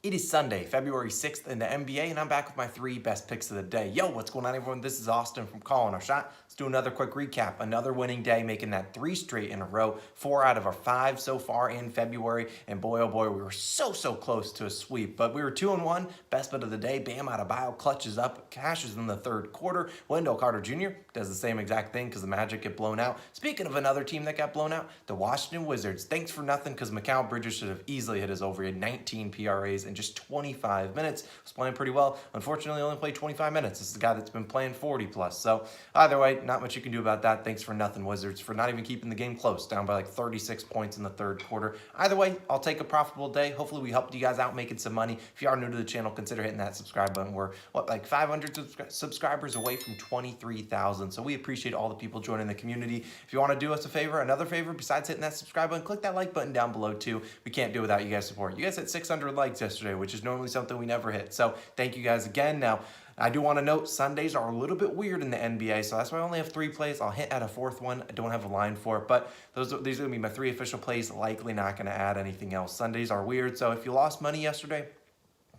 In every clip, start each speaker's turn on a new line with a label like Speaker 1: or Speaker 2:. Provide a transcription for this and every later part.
Speaker 1: It is Sunday, February 6th in the NBA, and I'm back with my 3 best picks of the day. Yo, what's going on, everyone? This is Austin from Calling Our Shot. Let's do another quick recap. Another winning day, making that 3 straight in a row. 4 out of our 5 so far in February, and boy, oh boy, we were so close to a sweep. But we were 2-1. Best bet of the day, Bam Adebayo clutches up, cashes in the third quarter. Wendell Carter Jr. does the same exact thing because the Magic get blown out. Speaking of another team that got blown out, the Washington Wizards. Thanks for nothing because Mikal Bridges should have easily hit his over. He had 19 PRAs in just 25 minutes. Was playing pretty well. Unfortunately, only played 25 minutes. This is a guy that's been playing 40 plus. So either way, not much you can do about that. Thanks for nothing, Wizards, for not even keeping the game close, down by like 36 points in the third quarter. Either way, I'll take a profitable day. Hopefully we helped you guys out making some money. If you are new to the channel, consider hitting that subscribe button. We're like 500 subscribers away from 23,000. So we appreciate all the people joining the community. If you want to do us a favor, another favor, besides hitting that subscribe button, click that like button down below too. We can't do it without you guys' support. You guys hit 600 likes yesterday, which is normally something we never hit. So thank you guys again. Now, I do want to note Sundays are a little bit weird in the NBA, so that's why I only have 3 plays. I'll hit at a 4th one. I don't have a line for it, but these are going to be my 3 official plays. Likely not going to add anything else. Sundays are weird, so if you lost money yesterday,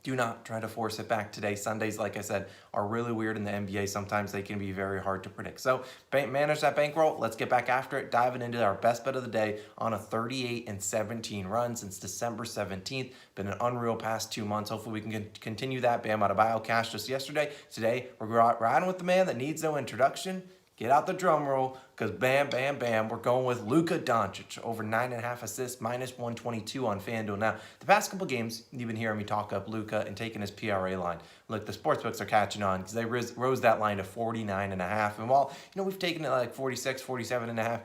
Speaker 1: do not try to force it back today. Sundays, like I said, are really weird in the NBA. Sometimes they can be very hard to predict. So manage that bankroll. Let's get back after it. Diving into our best bet of the day on a 38-17 run since December 17th. Been an unreal past 2 months. Hopefully we can continue that. Bam Adebayo cashed just yesterday. Today, we're riding with the man that needs no introduction. Get out the drum roll, because bam, bam, bam, we're going with Luka Doncic, over 9.5 assists, minus 122 on FanDuel. Now, the past couple games, you've been hearing me talk up Luka and taking his PRA line. Look, the sportsbooks are catching on, because they rose that line to 49.5. And while, we've taken it like 46, 47.5,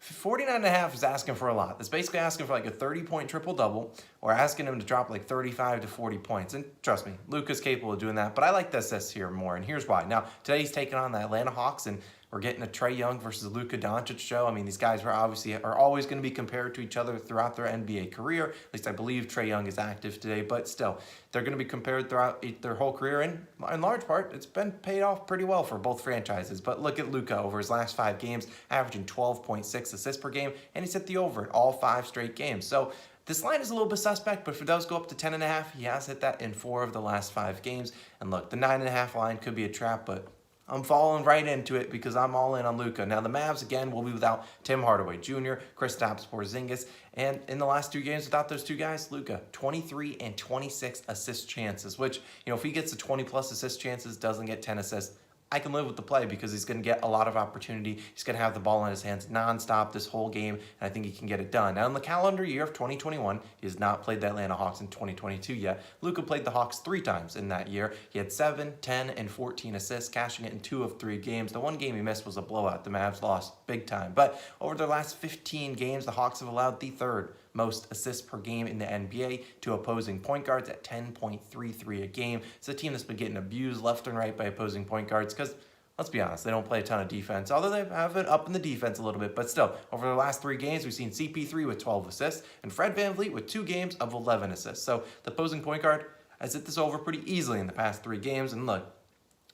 Speaker 1: 49.5 is asking for a lot. It's basically asking for like a 30-point triple-double or asking him to drop like 35 to 40 points. And trust me, Luka's capable of doing that, but I like the assists here more, and here's why. Now, today he's taking on the Atlanta Hawks, and we're getting a Trae Young versus Luka Doncic show. I mean, these guys are always going to be compared to each other throughout their NBA career. At least I believe Trae Young is active today, but still, they're going to be compared throughout their whole career. And in large part, it's been paid off pretty well for both franchises. But look at Luka over his last 5 games, averaging 12.6 assists per game, and he's hit the over in all 5 straight games. So this line is a little bit suspect, but if it does go up to 10.5, he has hit that in 4 of the last 5 games. And look, the 9.5 line could be a trap, but I'm falling right into it because I'm all in on Luka. Now, the Mavs, again, will be without Tim Hardaway Jr., Kristaps Porzingis, and in the last 2 games without those 2 guys, Luka, 23 and 26 assist chances, which, if he gets to 20-plus assist chances, doesn't get 10 assists, I can live with the play because he's going to get a lot of opportunity. He's going to have the ball in his hands nonstop this whole game, and I think he can get it done. Now, in the calendar year of 2021, he has not played the Atlanta Hawks in 2022 yet. Luka played the Hawks 3 times in that year. He had 7, 10, and 14 assists, cashing it in 2 of 3 games. The one game he missed was a blowout. The Mavs lost big time. But over their last 15 games, the Hawks have allowed the 3rd most assists per game in the NBA to opposing point guards at 10.33 a game. It's a team that's been getting abused left and right by opposing point guards because, let's be honest, they don't play a ton of defense, although they have it up in the defense a little bit. But still, over the last 3 games, we've seen CP3 with 12 assists and Fred VanVleet with 2 games of 11 assists. So the opposing point guard has hit this over pretty easily in the past 3 games. And look,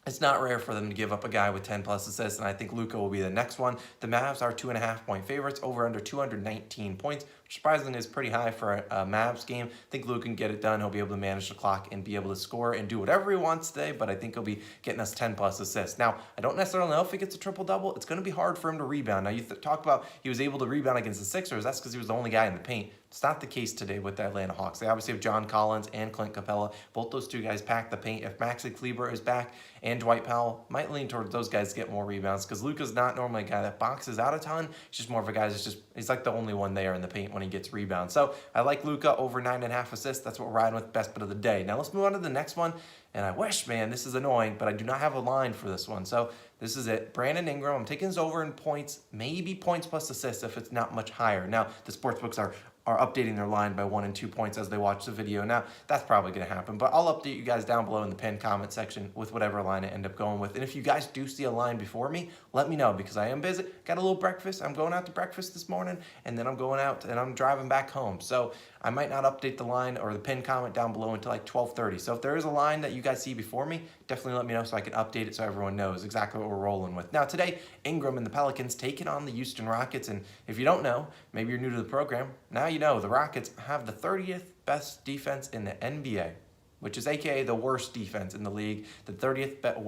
Speaker 1: it's not rare for them to give up a guy with 10-plus assists, and I think Luka will be the next one. The Mavs are 2.5-point favorites, over under 219 points, which surprisingly is pretty high for a Mavs game. I think Luka can get it done. He'll be able to manage the clock and be able to score and do whatever he wants today, but I think he'll be getting us 10-plus assists. Now, I don't necessarily know if he gets a triple-double. It's going to be hard for him to rebound. Now, you talk about he was able to rebound against the Sixers. That's because he was the only guy in the paint. It's not the case today with the Atlanta Hawks. They obviously have John Collins and Clint Capella. Both those 2 guys pack the paint. If Maxi Kleber is back and Dwight Powell, might lean towards those guys to get more rebounds because Luka's not normally a guy that boxes out a ton. He's just more of a guy he's like the only one there in the paint when he gets rebounds. So I like Luka over 9.5 assists. That's what we're riding with, best bet of the day. Now let's move on to the next one. And I wish, man, this is annoying, but I do not have a line for this one. So this is it. Brandon Ingram, I'm taking this over in points, maybe points plus assists if it's not much higher. Now, the sportsbooks are updating their line by 1 and 2 points as they watch the video. Now, that's probably going to happen, but I'll update you guys down below in the pinned comment section with whatever line I end up going with. And if you guys do see a line before me, let me know because I am busy. Got a little breakfast. I'm going out to breakfast this morning, and then I'm going out and I'm driving back home. So I might not update the line or the pinned comment down below until like 12:30. So if there is a line that you guys see before me, definitely let me know so I can update it so everyone knows exactly what we're rolling with. Now today, Ingram and the Pelicans taking on the Houston Rockets. And if you don't know, maybe you're new to the program, now you know the Rockets have the 30th best defense in the NBA. which is aka the worst defense in the league, the 30th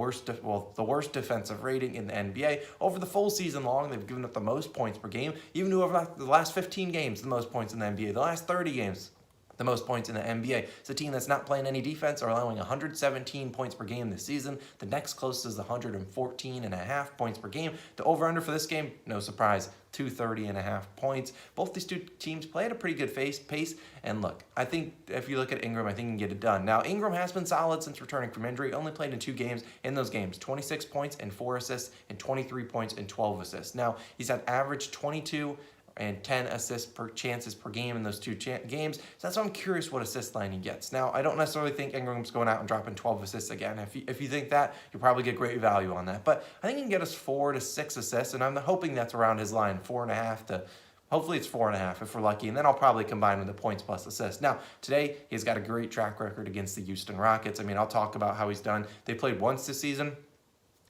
Speaker 1: worst defensive rating in the NBA. Over the full season long, they've given up the most points per game, even over the last 15 games, the most points in the NBA, the last 30 games, the most points in the NBA. It's a team that's not playing any defense or allowing 117 points per game this season. The next closest is 114.5 points per game. The over-under for this game, no surprise, 230.5 points. Both these two teams play at a pretty good pace. And look, I think if you look at Ingram, I think he can get it done. Now, Ingram has been solid since returning from injury. Only played in 2 games. In those games, 26 points and 4 assists, and 23 points and 12 assists. Now, he's had average 22 and 10 assists per chances per game in those 2 games. So that's why I'm curious what assist line he gets. Now, I don't necessarily think Ingram's going out and dropping 12 assists again. If you think that, you'll probably get great value on that. But I think he can get us 4 to 6 assists, and I'm hoping that's around his line, 4.5 to, hopefully it's 4.5 if we're lucky, and then I'll probably combine with the points plus assists. Now, today, he's got a great track record against the Houston Rockets. I mean, I'll talk about how he's done. They played once this season.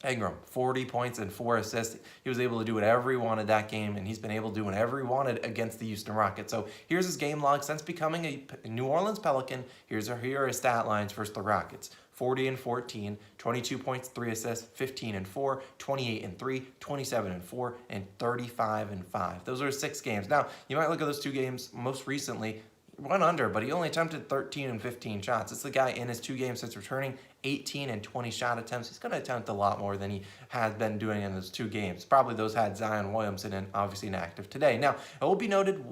Speaker 1: Ingram, 40 points and 4 assists. He was able to do whatever he wanted that game, and he's been able to do whatever he wanted against the Houston Rockets. So here's his game log since becoming a New Orleans Pelican. Here are his stat lines versus the Rockets. 40 and 14, 22 points, 3 assists, 15 and 4, 28 and 3, 27 and 4, and 35 and 5. Those are his 6 games. Now, you might look at those 2 games most recently. Went under, but he only attempted 13 and 15 shots. It's the guy in his 2 games since returning, 18 and 20 shot attempts. He's going to attempt a lot more than he has been doing in those 2 games. Probably those had Zion Williamson and obviously inactive today. Now, it will be noted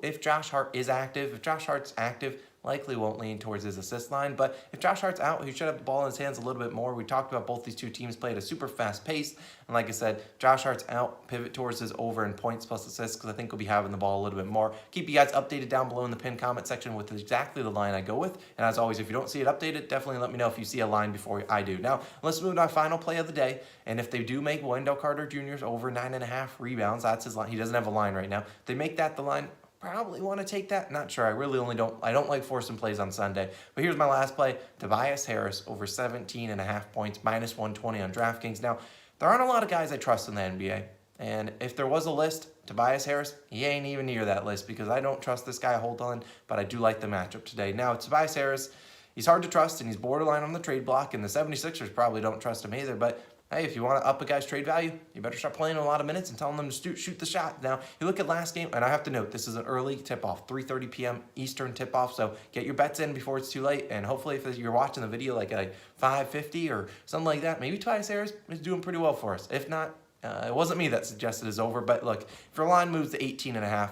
Speaker 1: if Josh Hart is active. If Josh Hart's active, likely won't lean towards his assist line. But if Josh Hart's out, he should have the ball in his hands a little bit more. We talked about both these 2 teams play at a super fast pace. And like I said, Josh Hart's out, pivot towards his over in points plus assists because I think we'll be having the ball a little bit more. Keep you guys updated down below in the pinned comment section with exactly the line I go with. And as always, if you don't see it updated, definitely let me know if you see a line before I do. Now, let's move to our final play of the day. And if they do make Wendell Carter Jr.'s over 9.5 rebounds, that's his line. He doesn't have a line right now. If they make that the line, probably want to take that. Not sure. I don't like forcing plays on Sunday. But here's my last play. Tobias Harris over 17.5 points, minus 120 on DraftKings. Now, there aren't a lot of guys I trust in the NBA. And if there was a list, Tobias Harris, he ain't even near that list because I don't trust this guy a whole ton, but I do like the matchup today. Now, Tobias Harris, he's hard to trust and he's borderline on the trade block, and the 76ers probably don't trust him either, but hey, if you want to up a guy's trade value, you better start playing a lot of minutes and telling them to shoot the shot. Now, you look at last game, and I have to note, this is an early tip-off, 3:30 p.m. Eastern tip-off, so get your bets in before it's too late, and hopefully if you're watching the video like 5:50 or something like that, maybe Tobias Harris is doing pretty well for us. If not, it wasn't me that suggested his over, but look, if your line moves to 18.5,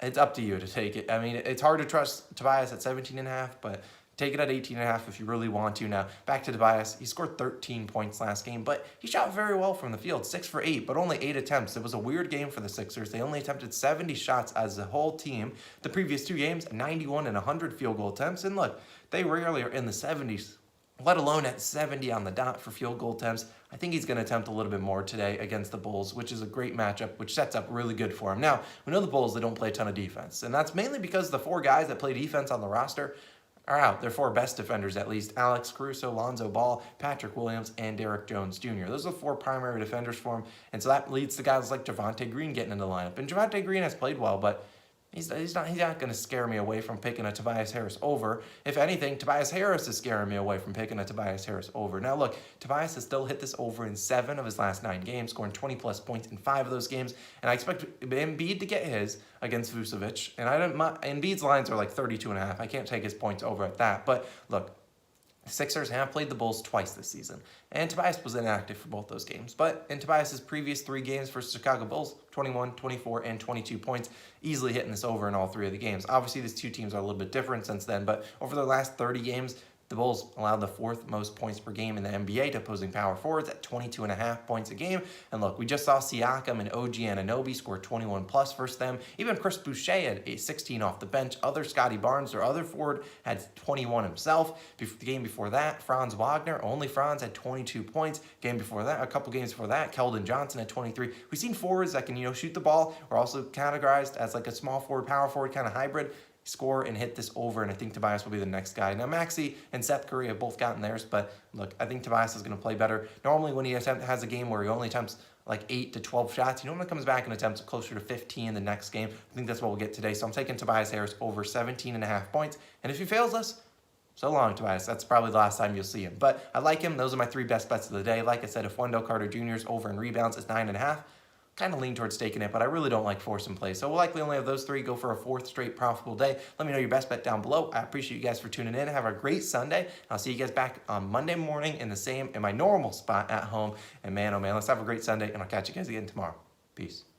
Speaker 1: it's up to you to take it. I mean, it's hard to trust Tobias at 17.5, but take it at 18.5 if you really want to. Now, back to Tobias. He scored 13 points last game, but he shot very well from the field, 6 for 8, but only 8 attempts. It was a weird game for the Sixers. They only attempted 70 shots as a whole team. The previous 2 games, 91 and 100 field goal attempts, and look, they rarely are in the 70s, let alone at 70 on the dot for field goal attempts. I think he's going to attempt a little bit more today against the Bulls, which is a great matchup, which sets up really good for him. Now, we know the Bulls, they don't play a ton of defense, and that's mainly because the 4 guys that play defense on the roster are out. Their 4 best defenders, at least: Alex Caruso, Lonzo Ball, Patrick Williams, and Derrick Jones Jr. Those are the 4 primary defenders for him, and so that leads to guys like Javonte Green getting in the lineup. And Javonte Green has played well, but he's not going to scare me away from picking a Tobias Harris over. If anything, Tobias Harris is scaring me away from picking a Tobias Harris over. Now look, Tobias has still hit this over in 7 of his last 9 games, scoring 20-plus points in 5 of those games, and I expect Embiid to get his against Vucevic, and Embiid's lines are like 32.5. I can't take his points over at that, but look, the Sixers have played the Bulls twice this season, and Tobias was inactive for both those games. But in Tobias's previous 3 games versus Chicago Bulls, 21, 24, and 22 points, easily hitting this over in all 3 of the games. Obviously, these 2 teams are a little bit different since then, but over their last 30 games, the Bulls allowed the 4th most points per game in the NBA to opposing power forwards at 22.5 points a game. And look, we just saw Siakam and OG Anunoby score 21-plus versus them. Even Chris Boucher had a 16 off the bench. Other Scotty Barnes, their other forward, had 21 himself. The game before that, Franz Wagner, only Franz, had 22 points. Game before that, a couple games before that, Keldon Johnson had 23. We've seen forwards that can, shoot the ball. We're also categorized as like a small forward, power forward kind of hybrid. Score and hit this over, and I think Tobias will be the next guy. Now, Maxey and Seth Curry have both gotten theirs, but look, I think Tobias is going to play better. Normally, when he has a game where he only attempts like 8 to 12 shots, he normally comes back and attempts closer to 15 the next game. I think that's what we'll get today. So I'm taking Tobias Harris over 17.5 points, and if he fails us, So long, Tobias. That's probably the last time you'll see him. But I like him. Those are my 3 best bets of the day. Like I said, if Wendell Carter Jr.'s over in rebounds is 9.5, kind of lean towards taking it, but I really don't like forcing plays. So we'll likely only have those 3 go for a 4th straight profitable day. Let me know your best bet down below. I appreciate you guys for tuning in. Have a great Sunday. I'll see you guys back on Monday morning in my normal spot at home. And man, oh man, let's have a great Sunday, and I'll catch you guys again tomorrow. Peace.